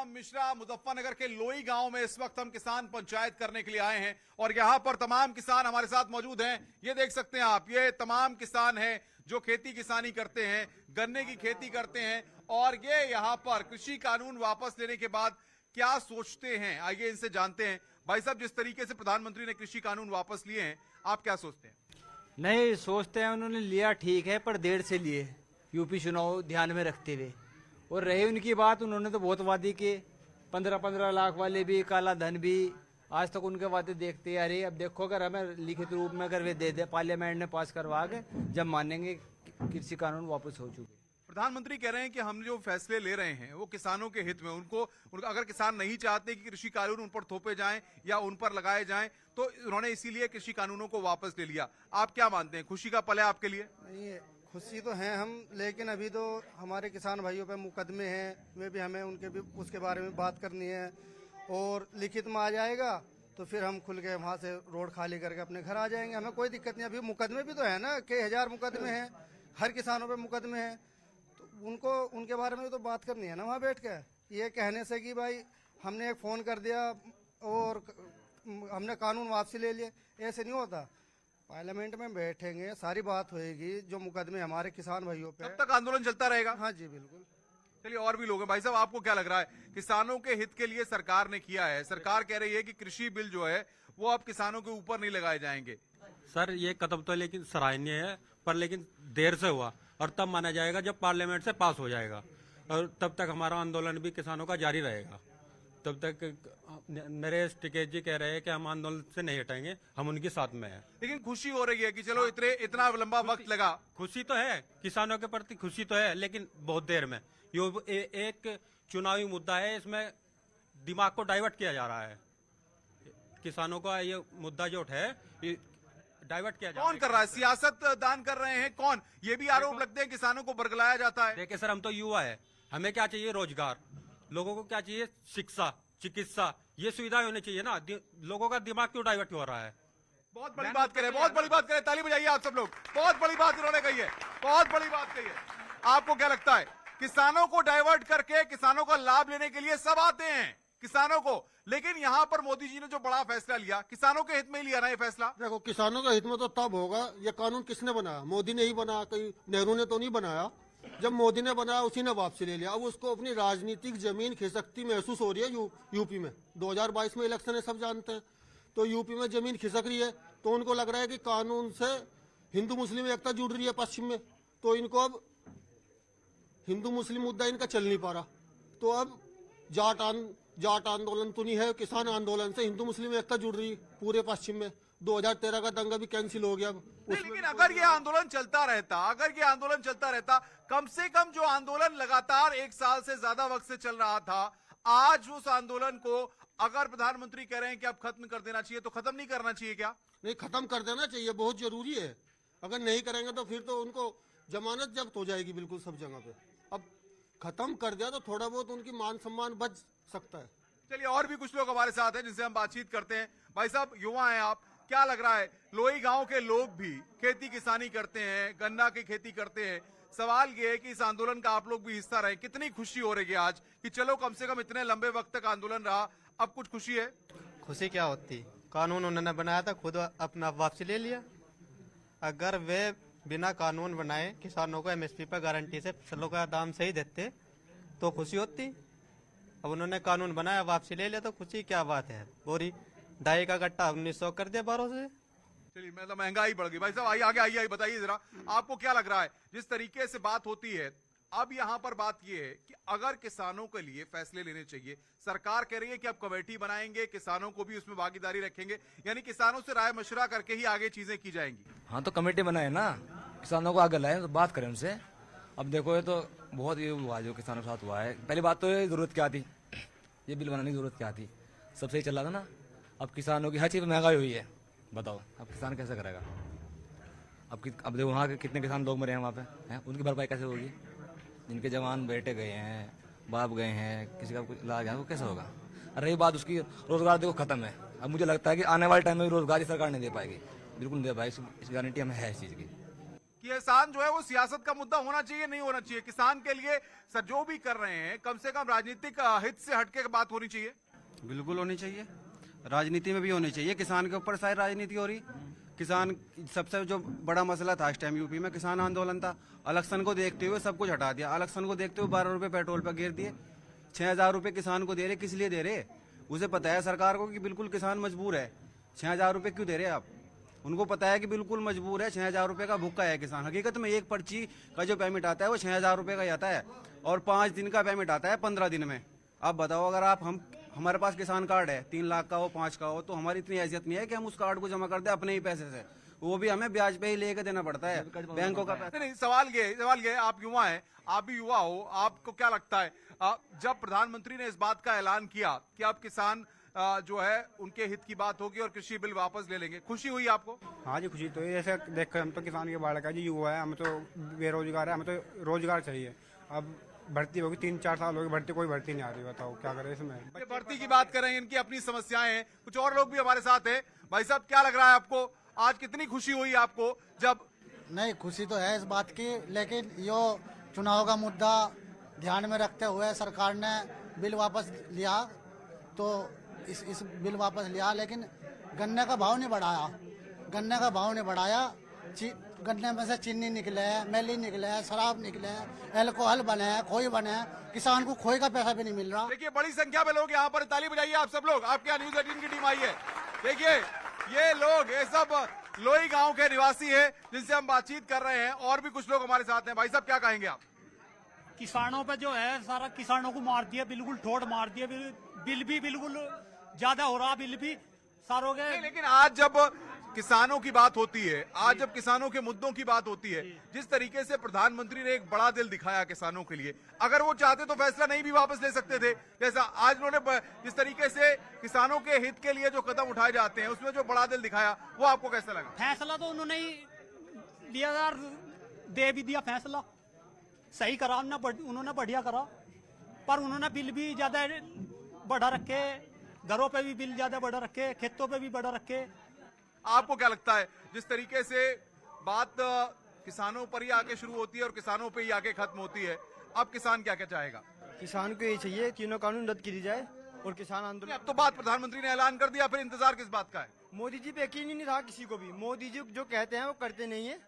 राम मिश्रा, मुजफ्फरनगर के लोई गांव में इस वक्त हम किसान पंचायत करने के लिए आए हैं और यहां पर तमाम किसान हमारे साथ मौजूद हैं। ये देख सकते हैं आप, ये तमाम किसान हैं जो खेती किसानी करते हैं, गन्ने की खेती करते हैं और ये यहां पर कृषि कानून वापस लेने के बाद क्या सोचते हैं, आइए इनसे जानते हैं। भाई साहब, जिस तरीके से प्रधानमंत्री ने कृषि कानून वापस लिए हैं, आप क्या सोचते हैं? नहीं सोचते हैं, उन्होंने लिया ठीक है पर देर से लिए, यूपी चुनाव ध्यान में रखते हुए। और रही उनकी बात, उन्होंने तो बहुत वादे किए, 15-15 लाख वाले भी, काला धन भी। आज तक उनके वादे देखते आ रहे। अब देखो अगर हमें लिखित रूप में अगर वे दे दे, पार्लियामेंट ने पास करवा के, जब मानेंगे कृषि कानून वापस हो चुके। प्रधानमंत्री कह रहे हैं कि हम जो फैसले ले रहे हैं वो किसानों के हित में, उनको अगर किसान नहीं चाहते कि कृषि कानून उन पर थोपे जाएं या उन पर लगाए जाएं, तो उन्होंने इसीलिए कृषि कानूनों को वापस ले लिया। आप क्या मानते हैं, खुशी का पल है आपके लिए? नहीं, खुशी तो है हम, लेकिन अभी तो हमारे किसान भाइयों पे मुकदमे हैं, वे भी हमें उनके भी उसके बारे में बात करनी है। और लिखित में आ जाएगा तो फिर हम खुल के वहाँ से रोड खाली करके अपने घर आ जाएंगे, हमें कोई दिक्कत नहीं। अभी मुकदमे भी तो है ना, कई हजार मुकदमे हैं, हर किसानों पे मुकदमे हैं, तो उनको उनके बारे में तो बात करनी है ना वहाँ बैठ के। ये कहने से कि भाई हमने एक फ़ोन कर दिया और हमने कानून वापसी ले लिए, ऐसे नहीं होता। पार्लियामेंट में बैठेंगे, सारी बात होएगी, जो मुकदमे हमारे किसान भाइयों पे। तब तक आंदोलन चलता रहेगा? हाँ जी बिल्कुल। चलिए, और भी लोग हैं। भाई साहब, आपको क्या लग रहा है, किसानों के हित के लिए सरकार ने किया है, सरकार कह रही है कि कृषि बिल जो है वो अब किसानों के ऊपर नहीं लगाए जाएंगे। सर ये कदम तो लेकिन सराहनीय है, पर लेकिन देर से हुआ और तब माना जाएगा जब पार्लियामेंट से पास हो जाएगा, और तब तक हमारा आंदोलन भी किसानों का जारी रहेगा। तब तक नरेश टिकैत जी कह रहे हैं कि हम आंदोलन से नहीं हटेंगे, हम उनके साथ में हैं। लेकिन खुशी हो रही है कि चलो इतना लंबा वक्त लगा। खुशी तो है, किसानों के प्रति खुशी तो है, लेकिन बहुत देर में। ये एक चुनावी मुद्दा है, इसमें दिमाग को डाइवर्ट किया जा रहा है। किसानों का ये मुद्दा जो है डाइवर्ट किया जा रहा है। कौन कर रहा है? सियासत दान कर रहे हैं कौन? ये भी आरोप लगते हैं किसानों को बरगलाया जाता है। देखिए सर, हम तो युवा है, हमें क्या चाहिए? रोजगार। लोगों को क्या चाहिए? शिक्षा, चिकित्सा, ये सुविधाएं होनी चाहिए ना। लोगों का दिमाग क्यों डाइवर्ट हो रहा है? बहुत बड़ी बात करें, बहुत बड़ी बात करें, ताली बजाइए आप सब लोग। बहुत बड़ी बात इन्होंने कही है, बहुत बड़ी बात कही है। आपको क्या लगता है, किसानों को डाइवर्ट करके किसानों का लाभ लेने के लिए सब आते हैं किसानों को, लेकिन यहां पर मोदी जी ने जो बड़ा फैसला लिया, किसानों के हित में ही लिया ना ये फैसला? देखो, किसानों के हित में तो तब होगा, ये कानून किसने बनाया? मोदी ने ही बनाया, कहीं नेहरू ने तो नहीं बनाया। जब मोदी ने बनाया उसी ने वापसी ले लिया। अब उसको अपनी राजनीतिक जमीन खिसकती महसूस हो रही है। यूपी में 2022 में इलेक्शन है, सब जानते हैं, तो यूपी में जमीन खिसक रही है, तो उनको लग रहा है कि कानून से हिंदू मुस्लिम एकता जुड़ रही है पश्चिम में, तो इनको अब हिंदू मुस्लिम मुद्दा इनका चल नहीं पा रहा। तो अब जाट आंदोलन तो नहीं है, किसान आंदोलन से हिंदू मुस्लिम एकता जुड़ रही पूरे पश्चिम में। 2013 का दंगा भी कैंसिल हो गया। लेकिन अगर ये आंदोलन चलता रहता, कम से कम जो आंदोलन लगातार 1 साल से ज्यादा वक्त से चल रहा था, आज उस आंदोलन को अगर प्रधानमंत्री कह रहे हैं कि अब खत्म कर देना चाहिए, तो खत्म नहीं करना चाहिए क्या? नहीं, खत्म कर देना चाहिए, बहुत जरूरी है। अगर नहीं करेंगे तो फिर तो उनको जमानत जब्त हो जाएगी बिल्कुल सब जगह पे। अब खत्म कर दिया तो थोड़ा बहुत उनकी मान सम्मान बच सकता है। चलिए, और भी कुछ लोग हमारे साथ हैं जिनसे हम बातचीत करते हैं। भाई साहब, युवा हैं आप, क्या लग रहा है, लोई गांव के लोग भी खेती किसानी करते हैं, गन्ना की खेती करते हैं, सवाल ये है कि इस आंदोलन का आप लोग भी हिस्सा रहे, कितनी खुशी हो रही है आज कि चलो कम से कम इतने लंबे वक्त तक आंदोलन रहा, अब कुछ खुशी है? खुशी क्या होती, कानून उन्होंने बनाया था, खुद अपना वापसी ले लिया। अगर वे बिना कानून बनाए किसानों को एमएसपी पर गारंटी से फसलों का दाम सही देते तो खुशी होती। अब उन्होंने कानून बनाया, वापसी ले लिया, तो खुशी क्या बात है? बोरी ढाई का गट्टा 1900 कर दिया 1200 से। चलिए, मतलब महंगाई बढ़ गई। भाई साहब, आइए आगे आइए, बताइए जरा, आपको क्या लग रहा है जिस तरीके से बात होती है? अब यहां पर बात यह है कि अगर किसानों के लिए फैसले लेने चाहिए, सरकार कह रही है कि अब कमेटी बनाएंगे, किसानों को भी उसमें भागीदारी रखेंगे, यानी किसानों से राय मशवरा करके ही आगे चीजें की जाएंगी। हाँ, तो कमेटी बनाए ना, किसानों को आगे लाए, तो बात करें उनसे। अब देखो, ये तो बहुत ये हुआ जो किसानों के साथ हुआ है। पहली बात तो ये जरूरत क्या थी, ये बिल बनाने की जरूरत क्या थी? सब सही चल रहा था ना। अब किसानों की हर चीज महंगाई हुई है, बताओ अब किसान कैसे करेगा? अब देखो वहाँ के कितने किसान लोग मरे हैं वहाँ पे, हैं, उनकी भरपाई कैसे होगी? जिनके जवान बेटे गए हैं, बाप गए हैं, किसी का कुछ इलाज है, वो कैसे होगा? रही बात उसकी, रोजगार देखो खत्म है। अब मुझे लगता है कि आने वाले टाइम में रोजगार ही सरकार नहीं दे पाएगी, बिल्कुल नहीं दे पाएगी, इस गारंटी हमें है इस चीज की। किसान जो है वो सियासत का मुद्दा होना चाहिए, नहीं होना चाहिए? किसान के लिए सर जो भी कर रहे हैं कम से कम राजनीतिक हित से हटके बात होनी चाहिए। बिल्कुल होनी चाहिए, राजनीति में भी होनी चाहिए। किसान के ऊपर सारी राजनीति हो रही। किसान सबसे जो बड़ा मसला था इस टाइम यूपी में किसान आंदोलन था। इलेक्शन को देखते हुए सब कुछ हटा दिया। इलेक्शन को देखते हुए 12 रुपए पेट्रोल पर गिर दिए। 6,000 रुपए किसान को दे रहे, किस लिए दे रहे? उसे पता है सरकार को कि बिल्कुल किसान मजबूर है। 6,000 रुपए क्यों दे रहे आप? उनको पता है कि बिल्कुल मजबूर है। 6,000 रुपए का भूखा है किसान। हकीकत में एक पर्ची का जो पेमेंट आता है वो 6,000 रुपए का ही आता है और 5 दिन का पेमेंट आता है 15 दिन में। आप बताओ, अगर आप हमारे पास किसान कार्ड है 3 लाख का हो 5 का हो तो हमारी इतनी हैसियत नहीं है कि हम उस कार्ड को जमा कर दे अपने ही पैसे से, वो भी हमें ब्याज पे ही लेके देना पड़ता है बैंकों का पैसा। नहीं, सवाल ये आप युवा हैं, आप भी युवा हो, आपको क्या लगता है जब प्रधानमंत्री ने इस बात का ऐलान किया कि अब किसान जो है उनके हित की बात होगी और कृषि बिल वापस ले लेंगे, खुशी हुई आपको? हाँ जी, खुशी तो है। जैसे देखकर हम तो किसान के बालक है जी, युवा है, हमें तो बेरोजगार है, हमें तो रोजगार चाहिए। अब भर्ती होगी 3-4 साल होगी, भर्ती कोई भर्ती नहीं आ रही, बताओ क्या करें इसमें। ये भर्ती की बात करें, इनकी अपनी समस्याएं हैं। कुछ और लोग भी हमारे साथ हैं। भाई साहब, क्या लग रहा है आपको, आज कितनी खुशी हुई आपको जब? नहीं, खुशी तो है इस बात की, लेकिन यो चुनाव का मुद्दा ध्यान में रखते हुए सरकार ने बिल वापस लिया, तो इस बिल वापस लिया, लेकिन गन्ने का भाव नहीं बढ़ाया। गन्ने का भाव नहीं बढ़ाया। गन्ने में से चीनी निकले है, मैली निकले है, शराब निकले है, एल्कोहल बने हैं, खोई बने हैं। किसान को खोई का पैसा भी नहीं मिल रहा। देखिए, बड़ी संख्या में लोग यहाँ पर, ताली बजाइए आप सब लोग। आपके यहाँ न्यूज़ 18 की टीम आई है। देखिए, ये लोग, ये सब लोई गांव के निवासी हैं जिनसे हम बातचीत कर रहे हैं। और भी कुछ लोग हमारे साथ हैं। भाई साहब, क्या कहेंगे आप? किसानों पे जो है सारा किसानों को मार दिया, बिल्कुल ठोड़ मार दिया। बिल भी बिल्कुल ज्यादा हो रहा, बिल भी सारों के। लेकिन आज जब किसानों की बात होती है, आज जब किसानों के मुद्दों की बात होती है, जिस तरीके से प्रधानमंत्री ने एक बड़ा दिल दिखाया किसानों के लिए, अगर वो चाहते तो फैसला नहीं भी वापस ले सकते थे। जैसा आज उन्होंने जिस तरीके से किसानों के हित के लिए जो कदम उठाए जाते हैं, उसमें जो बड़ा दिल दिखाया, वो आपको कैसा लगा? फैसला तो उन्होंने ही लिया यार, दे भी दिया फैसला, सही करा उन्होंने बढ़िया करा। पर उन्होंने बिल भी ज्यादा बढ़ा रखे, घरों पे भी बिल ज्यादा बढ़ा रखे, खेतों पे भी बढ़ा रखे। आपको क्या लगता है, जिस तरीके से बात किसानों पर ही आके शुरू होती है और किसानों पे ही आके खत्म होती है, अब किसान क्या क्या चाहेगा? किसान को ये चाहिए तीनों कानून रद्द की जाए और किसान आंदोलन। अब तो बात प्रधानमंत्री ने ऐलान कर दिया, फिर इंतजार किस बात का है? मोदी जी पे यकीन ही नहीं रहा किसी को भी। मोदी जी जो कहते हैं वो करते नहीं है।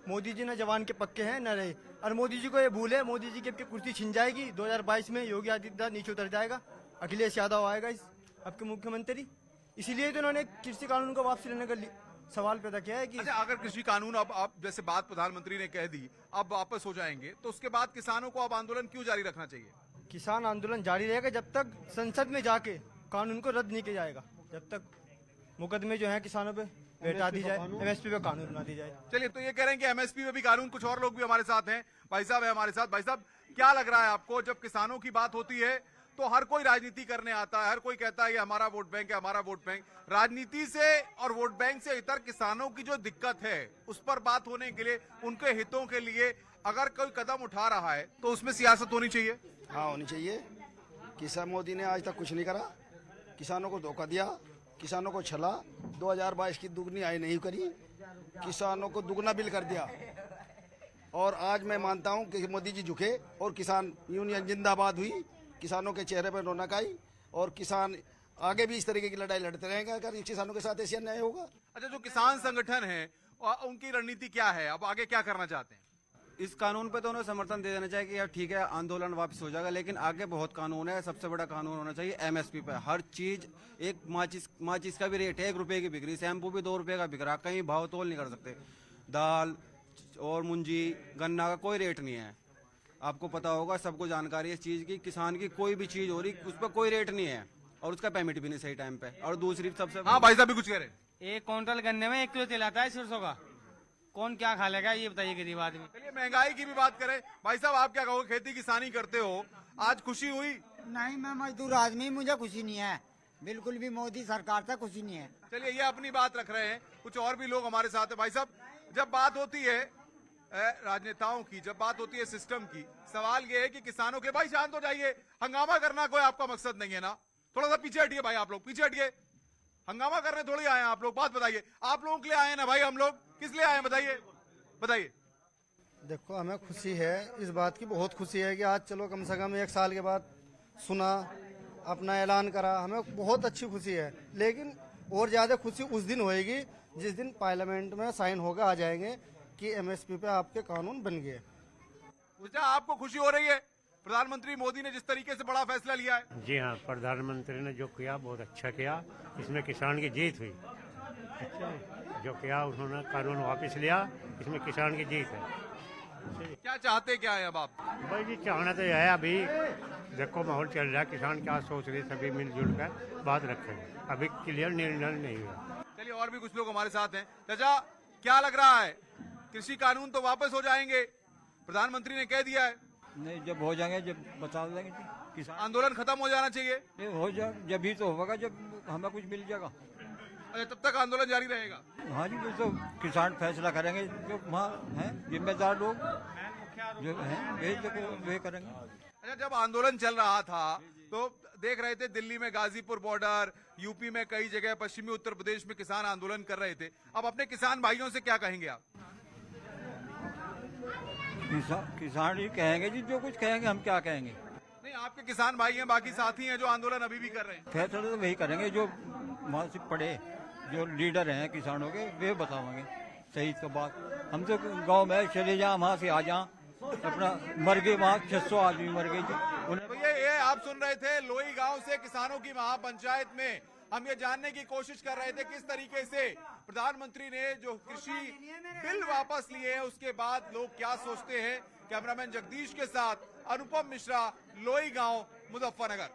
मोदी जी न जवान के पक्के हैं न रहे, और मोदी जी को ये भूल है। मोदी जी की कुर्सी छिन जाएगी 2022 में। योगी आदित्यनाथ नीचे उतर जाएगा, अखिलेश यादव आएगा आपके मुख्यमंत्री। इसीलिए तो उन्होंने कृषि कानून को वापस लेने का सवाल पैदा किया है कि अच्छा, अगर कृषि कानून अब आप जैसे बात प्रधानमंत्री ने कह दी अब वापस हो जाएंगे, तो उसके बाद किसानों को अब आंदोलन क्यों जारी रखना चाहिए? किसान आंदोलन जारी रहेगा जब तक संसद में जाके कानून को रद्द नहीं किया जाएगा, जब तक मुकदमे जो है किसानों पे बैठा दी जाए, एमएसपी पे कानून बना दी जाए। चलिए, तो ये कह रहे हैं कि एमएसपी पे भी कानून। कुछ और लोग भी हमारे साथ हैं। भाई साहब है हमारे साथ। भाई साहब, क्या लग रहा है आपको, जब किसानों की बात होती है तो हर कोई राजनीति करने आता है, हर कोई कहता है ये हमारा वोट बैंक है, हमारा वोट बैंक। राजनीति से और वोट बैंक से इतर किसानों की जो दिक्कत है उस पर बात होने के लिए, उनके हितों के लिए अगर कोई कदम उठा रहा है तो उसमें सियासत होनी चाहिए। हाँ, होनी चाहिए। किसान मोदी ने आज तक कुछ नहीं करा, किसानों को धोखा दिया, किसानों को छला। 2022 की दुगनी आय नहीं करी, किसानों को दुगना बिल कर दिया। और आज मैं मानता हूं कि मोदी जी झुके और किसान यूनियन जिंदाबाद हुई, किसानों के चेहरे पर रौनक आई और किसान आगे भी इस तरीके की लड़ाई लड़ते रहेंगे अगर किसानों के साथ ऐसा अन्याय होगा। अच्छा, जो किसान संगठन है उनकी रणनीति क्या है, अब आगे क्या करना चाहते हैं? इस कानून पे तो उन्हें समर्थन दे देना चाहिए कि यार ठीक है आंदोलन वापस हो जाएगा, लेकिन आगे बहुत कानून है। सबसे बड़ा कानून होना चाहिए एमएसपी पे। हर चीज, एक माचिस का भी रेट है 1 रुपए की बिक रही, शैम्पू भी 2 रुपए का बिक रहा, कहीं भाव तोल नहीं कर सकते। दाल और मुंजी गन्ना का कोई रेट नहीं है, आपको पता होगा, सबको जानकारी है इस चीज की। किसान की कोई भी चीज हो रही उस पर कोई रेट नहीं है और उसका पेमेंट भी नहीं सही टाइम पे। और दूसरी सबसे, हाँ भाई साहब भी कुछ कह रहे हैं। 1 क्विंटल गन्ने में 1 किलो तेल आता है सरसों का, कौन क्या खा लेगा ये बताइए गरीब आदमी। चलिए, महंगाई की भी बात करें। भाई साहब, आप क्या कहोगे, खेती किसानी करते हो, आज खुशी हुई? नहीं, मैं मजदूर आदमी, मुझे खुशी नहीं है, बिल्कुल भी मोदी सरकार से खुशी नहीं है। चलिए, ये अपनी बात रख रहे हैं। कुछ और भी लोग हमारे साथ हैं। भाई साहब, जब बात होती है राजनेताओं की, जब बात होती है सिस्टम की, सवाल ये है कि किसानों के, भाई शांत हो जाइए, हंगामा करना कोई आपका मकसद नहीं है ना, थोड़ा सा पीछे हटिए भाई, आप लोग पीछे हटिए। हंगामा करने थोड़ी आए हैं आप लोग, बात बताइए। आप लोगों के लिए आए हैं ना भाई, हम लोग किस लिए आए हैं बताइए, बताइए। देखो हमें खुशी है, इस बात की बहुत खुशी है कि आज चलो कम से कम 1 साल के बाद सुना, अपना ऐलान करा, हमें बहुत अच्छी खुशी है। लेकिन और ज़्यादा खुशी उस दिन होएगी जिस दिन पार्लियामेंट में साइन होगा आ जाएंगे कि एमएसपी पे आपके कानून बन गए। पूजा, आपको खुशी हो रही है प्रधानमंत्री मोदी ने जिस तरीके से बड़ा फैसला लिया है? जी हाँ, प्रधानमंत्री ने जो किया बहुत अच्छा किया, इसमें किसान की जीत हुई। जो किया उन्होंने कानून वापस लिया, इसमें किसान की जीत है। क्या चाहते क्या है अब आप? भाई जी चाहना तो है, अभी देखो माहौल चल रहा है, किसान क्या सोच रहे, सभी मिलजुल कर बात रखेंगे, अभी क्लियर निर्णय नहीं हुआ। चलिए और भी कुछ लोग हमारे साथ हैं। चाचा, क्या लग रहा है, कृषि कानून तो वापस हो जाएंगे, प्रधानमंत्री ने कह दिया है? नहीं, जब हो जाएंगे, जब बता देंगे किसान, आंदोलन खत्म हो जाना चाहिए। ये हो जाए जब ही तो होगा जब हमें कुछ मिल जाएगा। अच्छा, तब तक आंदोलन जारी रहेगा? हाँ जी, तो किसान फैसला करेंगे, जो वहाँ हैं जिम्मेदार लोग जो हैं वे करेंगे। अच्छा, जब आंदोलन चल रहा था तो देख रहे थे दिल्ली में गाजीपुर बॉर्डर, यूपी में कई जगह, पश्चिमी उत्तर प्रदेश में किसान आंदोलन कर रहे थे। अब अपने किसान भाइयों से क्या कहेंगे आप? किसान ही कहेंगे जी, जो कुछ कहेंगे, हम क्या कहेंगे। नहीं, आपके किसान भाई हैं, बाकी साथी हैं जो आंदोलन अभी भी कर रहे हैं। फैसला तो वही करेंगे जो वहाँ से पड़े, जो लीडर हैं किसानों के, वे बताएंगे सही तो बात। हम तो गांव में चले जाए, वहाँ से आ जाए, अपना मर गए, वहाँ 600 आदमी मर गए जी। तो ये आप सुन रहे थे लोई गांव से किसानों की महापंचायत में। हम ये जानने की कोशिश कर रहे थे किस तरीके से प्रधानमंत्री ने जो कृषि बिल वापस लिए हैं उसके बाद लोग क्या सोचते हैं। कैमरामैन जगदीश के साथ अनुपम मिश्रा, लोई गांव, मुजफ्फरनगर।